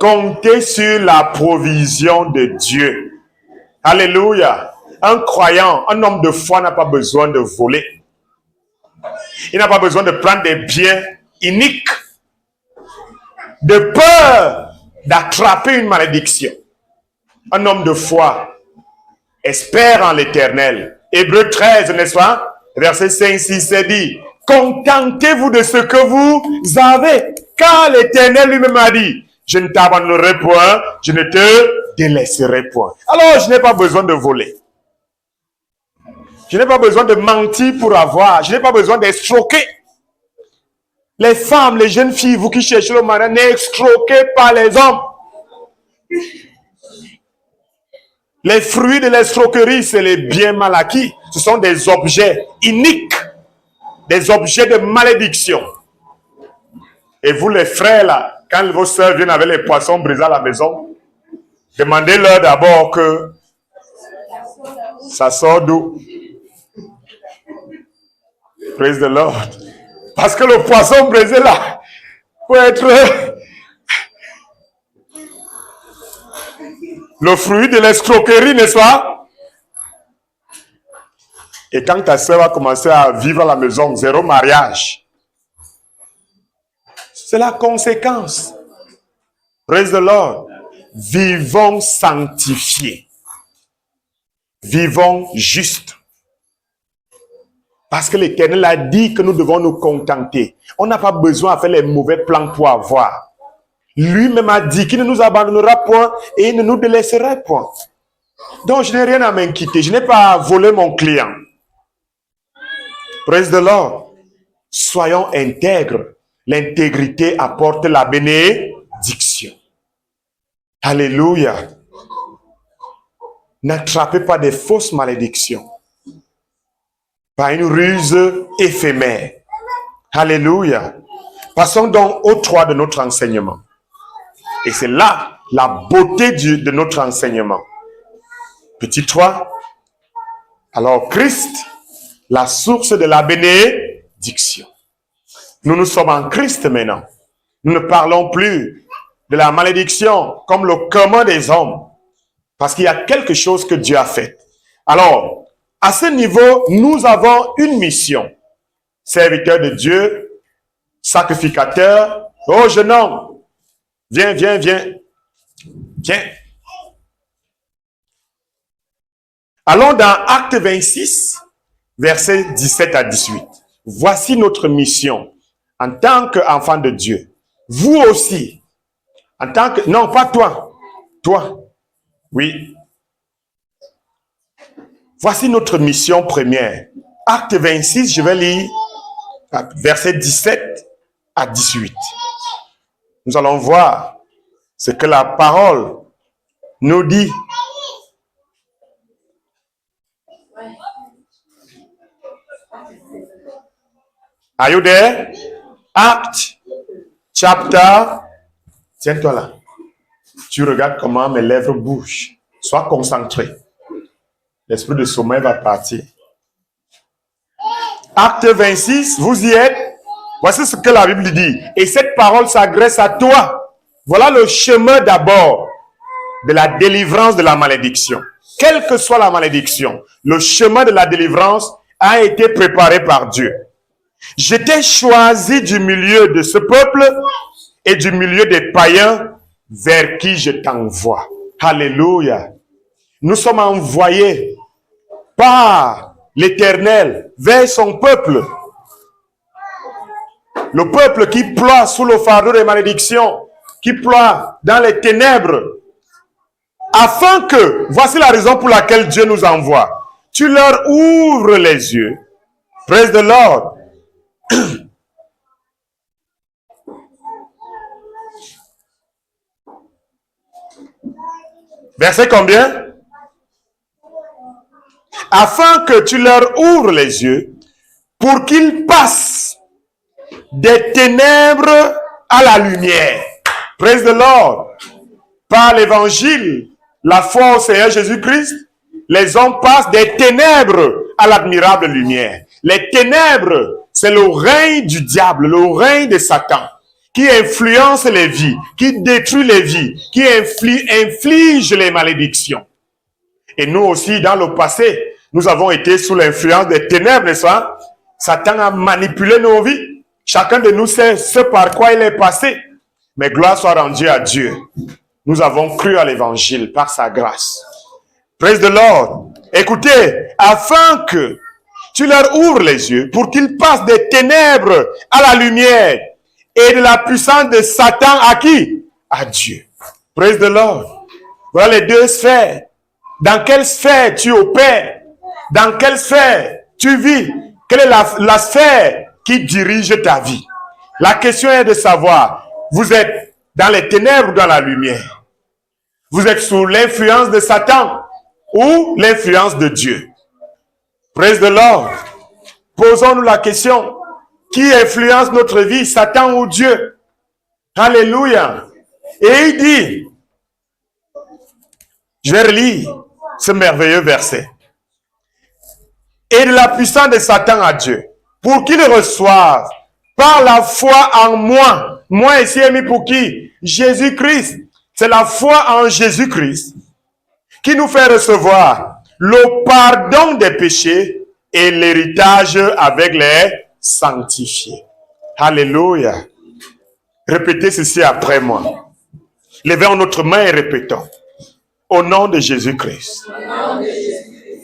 Comptez sur la provision de Dieu. Alléluia. Un croyant, un homme de foi n'a pas besoin de voler. Il n'a pas besoin de prendre des biens iniques, de peur d'attraper une malédiction. Un homme de foi espère en l'Éternel. Hébreux 13, n'est-ce pas? Verset 5, 6, c'est dit, contentez-vous de ce que vous avez, car l'Éternel lui-même a dit, je ne t'abandonnerai point, je ne te délaisserai point. Alors, je n'ai pas besoin de voler. Je n'ai pas besoin de mentir pour avoir. Je n'ai pas besoin d'escroquer. Les femmes, les jeunes filles, vous qui cherchez le mari, n'escroquez pas les hommes. Les fruits de l'escroquerie, c'est les biens mal acquis. Ce sont des objets iniques, des objets de malédiction. Et vous les frères là, quand vos soeurs viennent avec les poissons brisés à la maison, demandez-leur d'abord que ça sort d'où? Praise the Lord. Parce que le poisson brisé là peut être le fruit de l'escroquerie, n'est-ce pas? Et quand ta soeur va commencer à vivre à la maison, zéro mariage, c'est la conséquence. Praise the Lord. Vivons sanctifiés. Vivons justes. Parce que l'Éternel a dit que nous devons nous contenter. On n'a pas besoin de faire les mauvais plans pour avoir. Lui-même a dit qu'il ne nous abandonnera point et il ne nous délaissera point. Donc je n'ai rien à m'inquiéter. Je n'ai pas volé mon client. Praise the Lord. Soyons intègres. L'intégrité apporte la bénédiction. Alléluia. N'attrapez pas des fausses malédictions. Par une ruse éphémère. Alléluia. Passons donc au 3 de notre enseignement. Et c'est là la beauté de notre enseignement. Petit 3. Alors Christ, la source de la bénédiction. Nous sommes en Christ maintenant. Nous ne parlons plus de la malédiction comme le commun des hommes. Parce qu'il y a quelque chose que Dieu a fait. Alors, à ce niveau, nous avons une mission. Serviteur de Dieu, sacrificateur. Oh, jeune homme, viens, viens, viens. Viens. Allons dans Acte 26, versets 17 à 18. Voici notre mission en tant qu'enfant de Dieu. Vous aussi, en tant que... Non, pas toi. Toi. Oui. Voici notre mission première. Acte 26, je vais lire versets 17 à 18. Nous allons voir ce que la parole nous dit. Are you there? Acte, chapter. Tiens-toi là. Tu regardes comment mes lèvres bougent. Sois concentré. L'esprit de sommeil va partir. Acte 26, vous y êtes. Voici ce que la Bible dit. Et cette parole s'adresse à toi. Voilà le chemin d'abord de la délivrance de la malédiction. Quelle que soit la malédiction, le chemin de la délivrance a été préparé par Dieu. Je t'ai choisi du milieu de ce peuple et du milieu des païens vers qui je t'envoie. Alléluia. Nous sommes envoyés par l'Éternel vers son peuple. Le peuple qui ploie sous le fardeau des malédictions, qui ploie dans les ténèbres, afin que, voici la raison pour laquelle Dieu nous envoie. Tu leur ouvres les yeux. Praise the Lord. Verset combien? Afin que tu leur ouvres les yeux pour qu'ils passent des ténèbres à la lumière. Praise the Lord. Par l'évangile, la foi au Seigneur Jésus-Christ, les hommes passent des ténèbres à l'admirable lumière. Les ténèbres, c'est le règne du diable, le règne de Satan, qui influence les vies, qui détruit les vies, qui inflige les malédictions. Et nous aussi, dans le passé, nous avons été sous l'influence des ténèbres, n'est-ce pas? Satan a manipulé nos vies. Chacun de nous sait ce par quoi il est passé. Mais gloire soit rendue à Dieu. Nous avons cru à l'évangile par sa grâce. Praise the Lord. Écoutez, afin que tu leur ouvres les yeux pour qu'ils passent des ténèbres à la lumière et de la puissance de Satan à qui? À Dieu. Praise the Lord. Voilà les deux sphères. Dans quelle sphère tu opères? Dans quelle sphère tu vis? Quelle est la sphère qui dirige ta vie? La question est de savoir, vous êtes dans les ténèbres ou dans la lumière? Vous êtes sous l'influence de Satan ou l'influence de Dieu? Praise the Lord. Posons-nous la question. Qui influence notre vie, Satan ou Dieu? Alléluia. Et il dit, je vais relire ce merveilleux verset. Et de la puissance de Satan à Dieu, pour qu'il reçoive par la foi en moi. Moi ici est mis pour qui? Jésus-Christ. C'est la foi en Jésus-Christ qui nous fait recevoir le pardon des péchés et l'héritage avec les sanctifiés. Alléluia. Répétez ceci après moi. Levons notre main et répétons. Au nom de Jésus-Christ.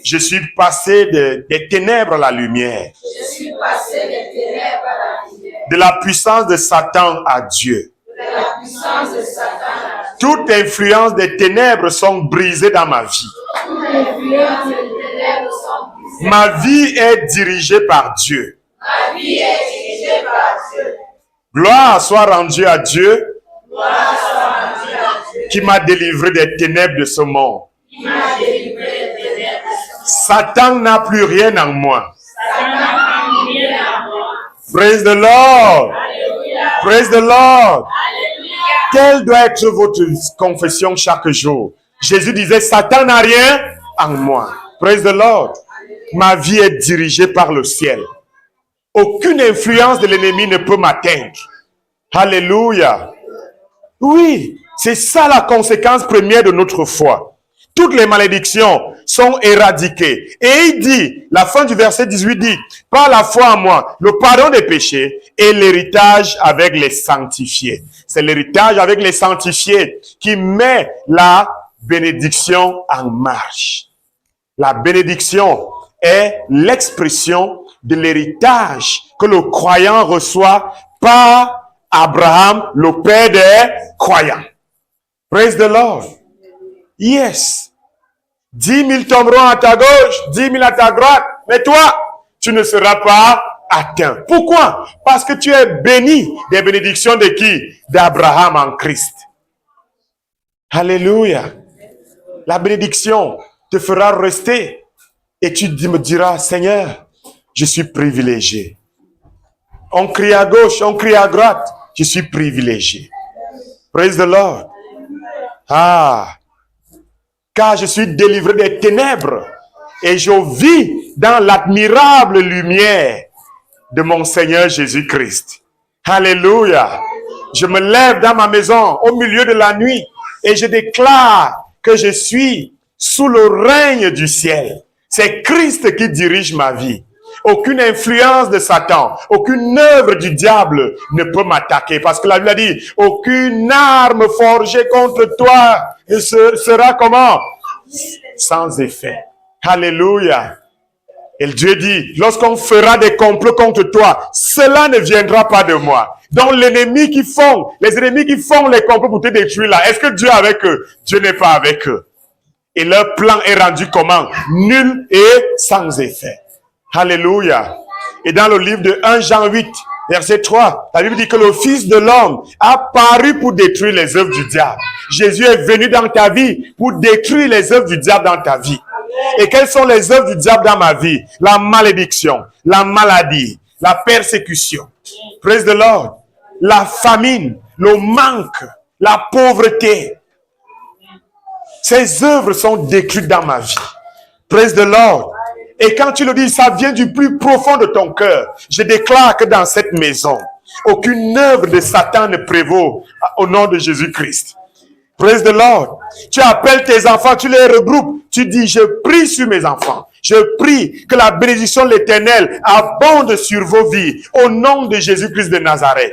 Je suis passé des ténèbres à la lumière. Je suis passé des ténèbres à la lumière. De la puissance de Satan à Dieu. De la puissance de Satan à Dieu. Toute influence des ténèbres sont brisées dans ma vie. Toute influence des ténèbres sont brisées. Ma vie est dirigée par Dieu. Ma vie est dirigée par Dieu. Gloire soit rendue à Dieu. Gloire soit rendue à Dieu. Qui m'a délivré des ténèbres de ce monde. Qui m'a délivré des ténèbres. Satan n'a plus rien en moi. Satan n'a plus rien en moi. Praise the Lord. Alléluia. Praise the Lord. Alléluia. Quelle doit être votre confession chaque jour? Jésus disait, Satan n'a rien en moi. Praise the Lord. Ma vie est dirigée par le ciel. Aucune influence de l'ennemi ne peut m'atteindre. Alléluia. Oui, c'est ça la conséquence première de notre foi. Toutes les malédictions sont éradiquées. Et il dit, la fin du verset 18 dit, par la foi en moi, le pardon des péchés et l'héritage avec les sanctifiés. C'est l'héritage avec les sanctifiés qui met la bénédiction en marche. La bénédiction est l'expression de l'héritage que le croyant reçoit par Abraham, le père des croyants. Praise the Lord. Yes. 10 000 tomberont à ta gauche, 10 000 à ta droite, mais toi, tu ne seras pas atteint. Pourquoi? Parce que tu es béni des bénédictions de qui? D'Abraham en Christ. Alléluia. La bénédiction te fera rester et tu me diras, Seigneur, je suis privilégié. On crie à gauche, on crie à droite, je suis privilégié. Praise the Lord. Ah, car je suis délivré des ténèbres et je vis dans l'admirable lumière. de mon Seigneur Jésus-Christ. Alléluia. Je me lève dans ma maison au milieu de la nuit et je déclare que je suis sous le règne du ciel. C'est Christ qui dirige ma vie. Aucune influence de Satan, aucune œuvre du diable ne peut m'attaquer. Parce que la Bible a dit, aucune arme forgée contre toi ne sera comment? Sans effet. Alléluia. Et Dieu dit, lorsqu'on fera des complots contre toi, cela ne viendra pas de moi. Donc les ennemis qui font les complots pour te détruire là, est-ce que Dieu est avec eux? Dieu n'est pas avec eux. Et leur plan est rendu comment? Nul et sans effet. Alléluia. Et dans le livre de 1 Jean 8, verset 3, la Bible dit que le Fils de l'homme a paru pour détruire les œuvres du diable. Jésus est venu dans ta vie pour détruire les œuvres du diable dans ta vie. Et quelles sont les œuvres du diable dans ma vie? La malédiction, la maladie, la persécution. Praise the Lord. La famine, le manque, la pauvreté. Ces œuvres sont détruites dans ma vie. Praise the Lord. Et quand tu le dis, ça vient du plus profond de ton cœur. Je déclare que dans cette maison, aucune œuvre de Satan ne prévaut au nom de Jésus-Christ. Praise the Lord. Tu appelles tes enfants, tu les regroupes. Tu dis, je prie sur mes enfants. Je prie que la bénédiction de l'Éternel abonde sur vos vies au nom de Jésus-Christ de Nazareth.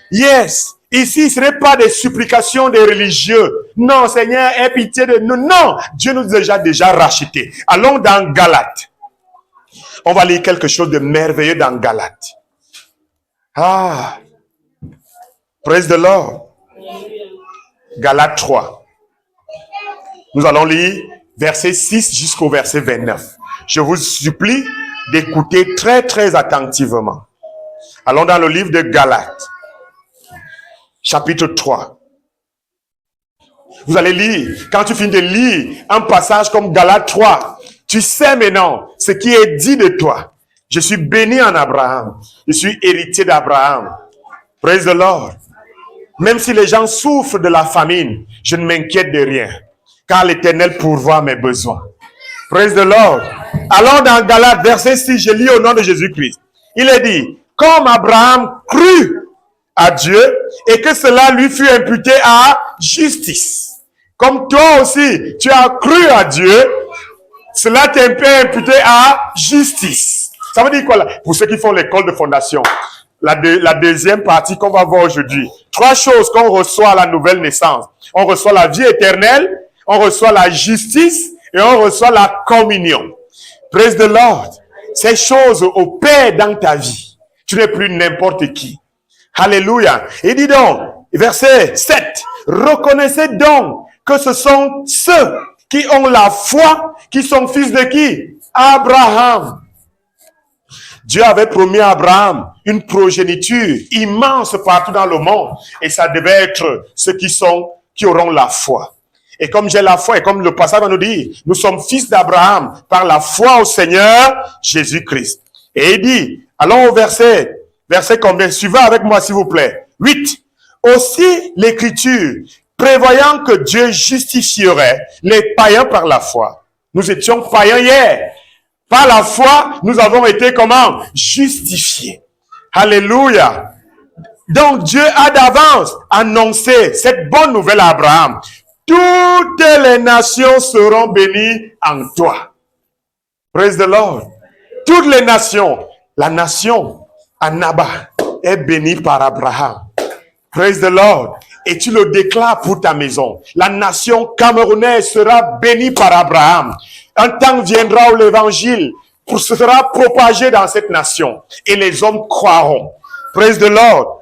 Yes. Ici, ce n'est pas des supplications des religieux. Non, Seigneur, aie pitié de nous. Non, Dieu nous a déjà rachetés. Allons dans Galates. On va lire quelque chose de merveilleux dans Galates. Ah, praise the Lord. Galates 3. Nous allons lire verset 6 jusqu'au verset 29. Je vous supplie d'écouter très, très attentivement. Allons dans le livre de Galates. Chapitre 3. Vous allez lire. Quand tu finis de lire un passage comme Galates 3, tu sais maintenant ce qui est dit de toi. Je suis béni en Abraham. Je suis héritier d'Abraham. Praise the Lord. Même si les gens souffrent de la famine, je ne m'inquiète de rien. Car l'Éternel pourvoit mes besoins. Praise the Lord. Allons dans Galates, verset 6, je lis au nom de Jésus-Christ. Il est dit, comme Abraham crut à Dieu et que cela lui fut imputé à justice. Comme toi aussi, tu as cru à Dieu, cela t'est imputé à justice. Ça veut dire quoi là? Pour ceux qui font l'école de fondation, la deuxième partie qu'on va voir aujourd'hui. 3 choses qu'on reçoit à la nouvelle naissance. On reçoit la vie éternelle, on reçoit la justice et on reçoit la communion. Praise the Lord. Ces choses opèrent dans ta vie. Tu n'es plus n'importe qui. Alléluia. Il dit donc, verset 7, reconnaissez donc que ce sont ceux qui ont la foi, qui sont fils de qui? Abraham. Dieu avait promis à Abraham une progéniture immense partout dans le monde. Et ça devait être ceux qui auront la foi. Et comme j'ai la foi, et comme le passage va nous dire, nous sommes fils d'Abraham par la foi au Seigneur Jésus-Christ. Et il dit, allons au verset combien? Suivez avec moi s'il vous plaît. 8. Aussi l'Écriture, prévoyant que Dieu justifierait les païens par la foi. Nous étions païens hier. Par la foi, nous avons été comment? Justifiés. Alléluia. Donc Dieu a d'avance annoncé cette bonne nouvelle à Abraham. Toutes les nations seront bénies en toi. Praise the Lord. Toutes les nations. La nation Anaba est bénie par Abraham. Praise the Lord. Et tu le déclares pour ta maison. La nation camerounaise sera bénie par Abraham. Un temps viendra où l'évangile sera propagé dans cette nation. Et les hommes croiront. Praise the Lord.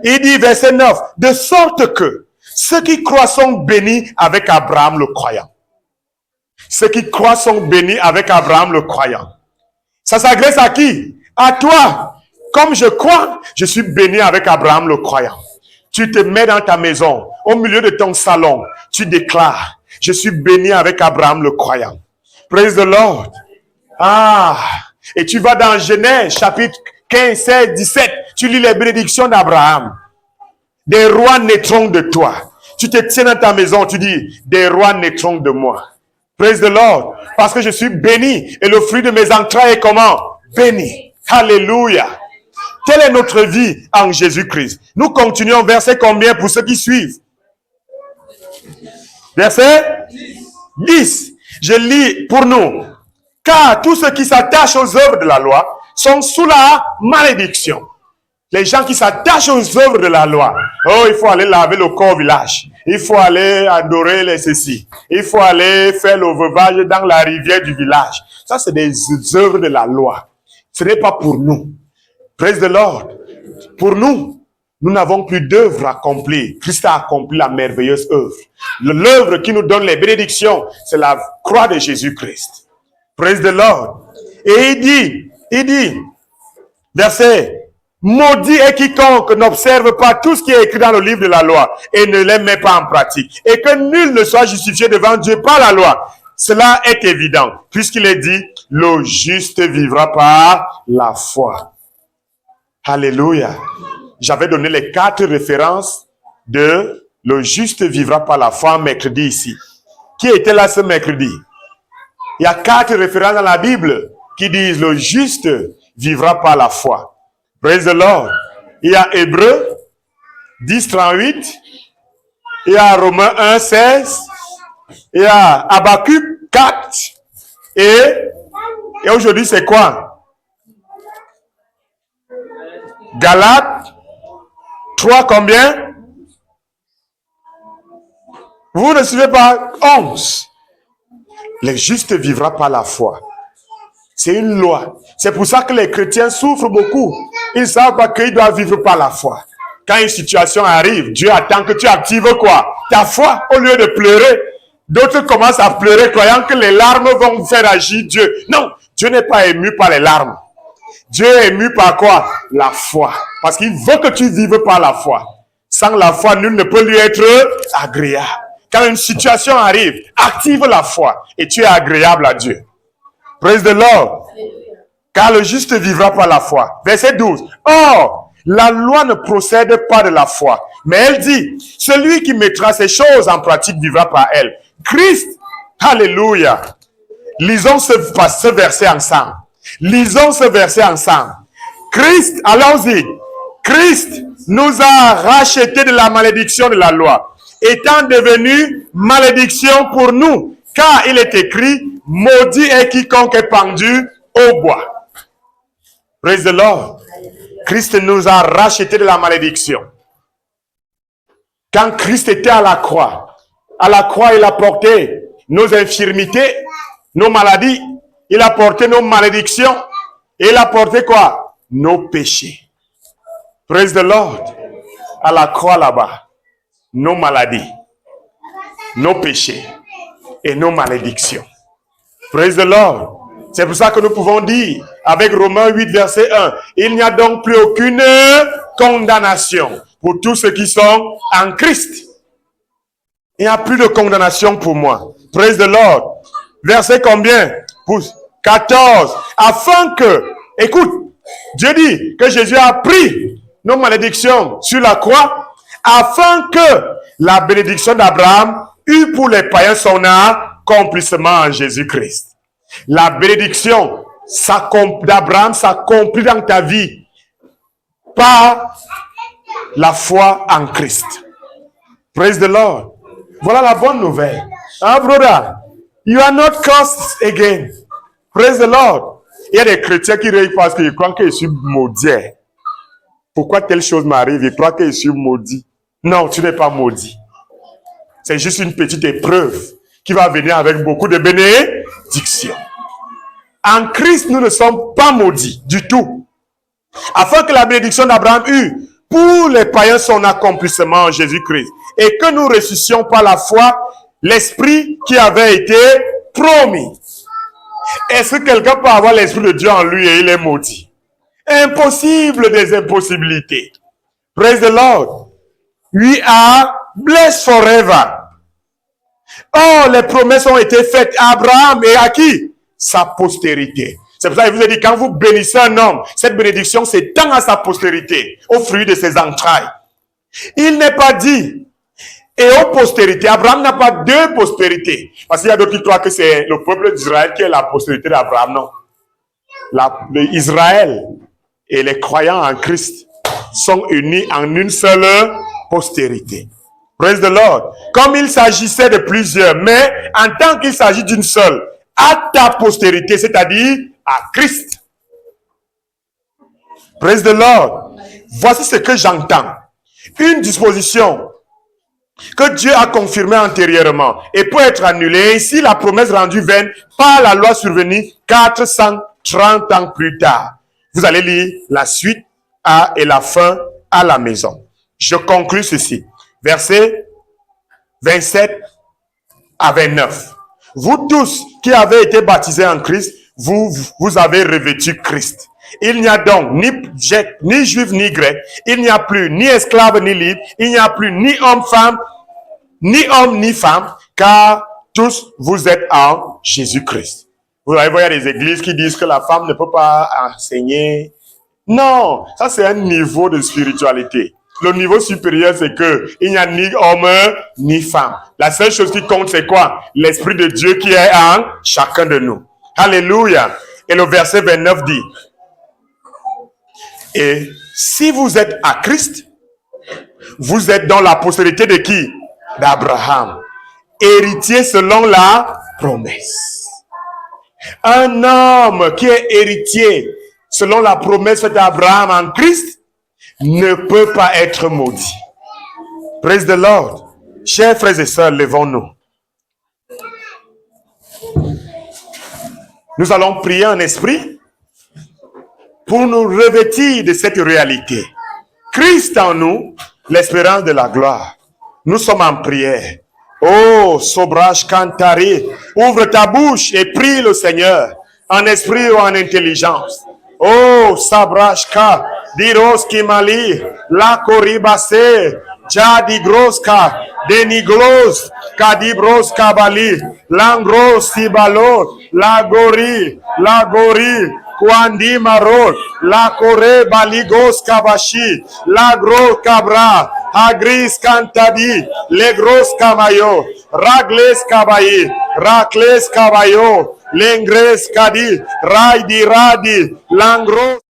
Il dit, verset 9, de sorte que ceux qui croient sont bénis avec Abraham le croyant. Ceux qui croient sont bénis avec Abraham le croyant. Ça s'adresse à qui? À toi. Comme je crois, je suis béni avec Abraham le croyant. Tu te mets dans ta maison, au milieu de ton salon, tu déclares, je suis béni avec Abraham le croyant. Praise the Lord. Ah, et tu vas dans Genèse, chapitre 15, 16, 17, tu lis les bénédictions d'Abraham. Des rois naîtront de toi. Tu te tiens dans ta maison, tu dis, des rois naîtront de moi. Praise the Lord. Parce que je suis béni et le fruit de mes entrailles est comment? Béni. Alléluia. Telle est notre vie en Jésus-Christ. Nous continuons verset combien pour ceux qui suivent? Verset 10. Je lis pour nous. Car tous ceux qui s'attachent aux œuvres de la loi sont sous la malédiction. Les gens qui s'attachent aux œuvres de la loi. Oh, il faut aller laver le corps au village. Il faut aller adorer les ceci. Il faut aller faire le veuvage dans la rivière du village. Ça, c'est des œuvres de la loi. Ce n'est pas pour nous. Praise the Lord. Pour nous, nous n'avons plus d'œuvre accomplie. Christ a accompli la merveilleuse œuvre. L'œuvre qui nous donne les bénédictions, c'est la croix de Jésus-Christ. Praise the Lord. Et il dit, verset, maudit est quiconque n'observe pas tout ce qui est écrit dans le livre de la loi et ne les met pas en pratique. Et que nul ne soit justifié devant Dieu par la loi. Cela est évident, puisqu'il est dit, le juste vivra par la foi. Alléluia. J'avais donné les 4 références de le juste vivra par la foi mercredi ici. Qui était là ce mercredi? Il y a 4 références dans la Bible qui disent le juste vivra par la foi. Praise the Lord. Il y a Hébreux 10, 38. Il y a Romains 1, 16. Il y a Habakkuk 4. Et aujourd'hui, c'est quoi? Galates 3, combien? Vous ne suivez pas? 11. Le juste vivra par la foi. C'est une loi. C'est pour ça que les chrétiens souffrent beaucoup. Ils ne savent pas qu'ils doivent vivre par la foi. Quand une situation arrive, Dieu attend que tu actives quoi? Ta foi, au lieu de pleurer. D'autres commencent à pleurer croyant que les larmes vont faire agir Dieu. Non, Dieu n'est pas ému par les larmes. Dieu est ému par quoi? La foi. Parce qu'il veut que tu vives par la foi. Sans la foi, nul ne peut lui être agréable. Quand une situation arrive, active la foi et tu es agréable à Dieu. Praise the Lord. Car le juste vivra par la foi. Verset 12. Or, la loi ne procède pas de la foi. Mais elle dit, celui qui mettra ces choses en pratique vivra par elle. Christ, alléluia. Lisons ce verset ensemble. Lisons ce verset ensemble. Christ, allons-y. Christ nous a rachetés de la malédiction de la loi, étant devenu malédiction pour nous. Car il est écrit, maudit est quiconque est pendu au bois. Praise the Lord. Christ nous a rachetés de la malédiction. Quand Christ était à la croix, il a porté nos infirmités, nos maladies, il a porté nos malédictions, et il a porté quoi? Nos péchés. Praise the Lord. À la croix là-bas, nos maladies, nos péchés et nos malédictions. Praise the Lord. C'est pour ça que nous pouvons dire, avec Romains 8, verset 1, il n'y a donc plus aucune condamnation pour tous ceux qui sont en Christ. Il n'y a plus de condamnation pour moi. Praise the Lord. Verset combien? 14. Afin que, écoute, Dieu dit que Jésus a pris nos malédictions sur la croix, afin que la bénédiction d'Abraham eût pour les païens son accomplissement en Jésus-Christ. La bénédiction d'Abraham s'accomplit dans ta vie par la foi en Christ. Praise the Lord. Voilà la bonne nouvelle. Hein, brother? You are not cursed again. Praise the Lord. Il y a des chrétiens qui rient parce qu'ils croient que je suis maudit. Pourquoi telle chose m'arrive? Ils croient que je suis maudit. Non, tu n'es pas maudit. C'est juste une petite épreuve qui va venir avec beaucoup de bénédictions. En Christ, nous ne sommes pas maudits du tout. Afin que la bénédiction d'Abraham eût pour les païens son accomplissement en Jésus-Christ. Et que nous ressuscitions par la foi l'esprit qui avait été promis. Est-ce que quelqu'un peut avoir l'esprit de Dieu en lui et il est maudit? Impossible des impossibilités. Praise the Lord. We are blessed forever. Oh, les promesses ont été faites à Abraham et à qui? Sa postérité. C'est pour ça que je vous ai dit, quand vous bénissez un homme, cette bénédiction s'étend à sa postérité, au fruit de ses entrailles. Il n'est pas dit, et aux postérités. Abraham n'a pas deux postérités. Parce qu'il y a d'autres qui croient que c'est le peuple d'Israël qui est la postérité d'Abraham. Non. Israël et les croyants en Christ sont unis en une seule postérité. Praise the Lord. Comme il s'agissait de plusieurs, mais en tant qu'il s'agit d'une seule, à ta postérité, c'est-à-dire à Christ. Praise the Lord. Voici ce que j'entends. Une disposition que Dieu a confirmée antérieurement et peut être annulée. Ainsi, la promesse rendue vaine par la loi survenue 430 ans plus tard. Vous allez lire la suite et la fin à la maison. Je conclus ceci. Versets 27 à 29. Vous tous qui avez été baptisés en Christ, vous avez revêtu Christ. Il n'y a donc ni juif ni grec, il n'y a plus ni esclave ni libre, il n'y a plus ni homme ni femme, car tous vous êtes en Jésus-Christ. Vous allez voir, il y a des églises qui disent que la femme ne peut pas enseigner. Non, ça c'est un niveau de spiritualité. Le niveau supérieur, c'est que il n'y a ni homme ni femme. La seule chose qui compte, c'est quoi? L'Esprit de Dieu qui est en chacun de nous. Alléluia. Et le verset 29 dit, et si vous êtes à Christ, vous êtes dans la postérité de qui? D'Abraham. Héritier selon la promesse. Un homme qui est héritier selon la promesse faite à Abraham en Christ ne peut pas être maudit. Praise the Lord. Chers frères et sœurs, levons-nous. Nous allons prier en esprit pour nous revêtir de cette réalité. Christ en nous, l'espérance de la gloire. Nous sommes en prière. Oh, Sobrach Kantari, ouvre ta bouche et prie le Seigneur, en esprit ou en intelligence. Oh, Sabrachka, Diroski Mali, La Koribase, Jadi Groska, Deniglos, Kadibros Kabali, Langros Sibalo, La Gori, Kwandi Marot, La Kore Baligos Kabashi, La Gros Cabra, Agris Kantadi, Le Gros Kamayo, Ragles Kabayi, Rakles Kabayo, Lengres Kadi, Raidi Radi, Langros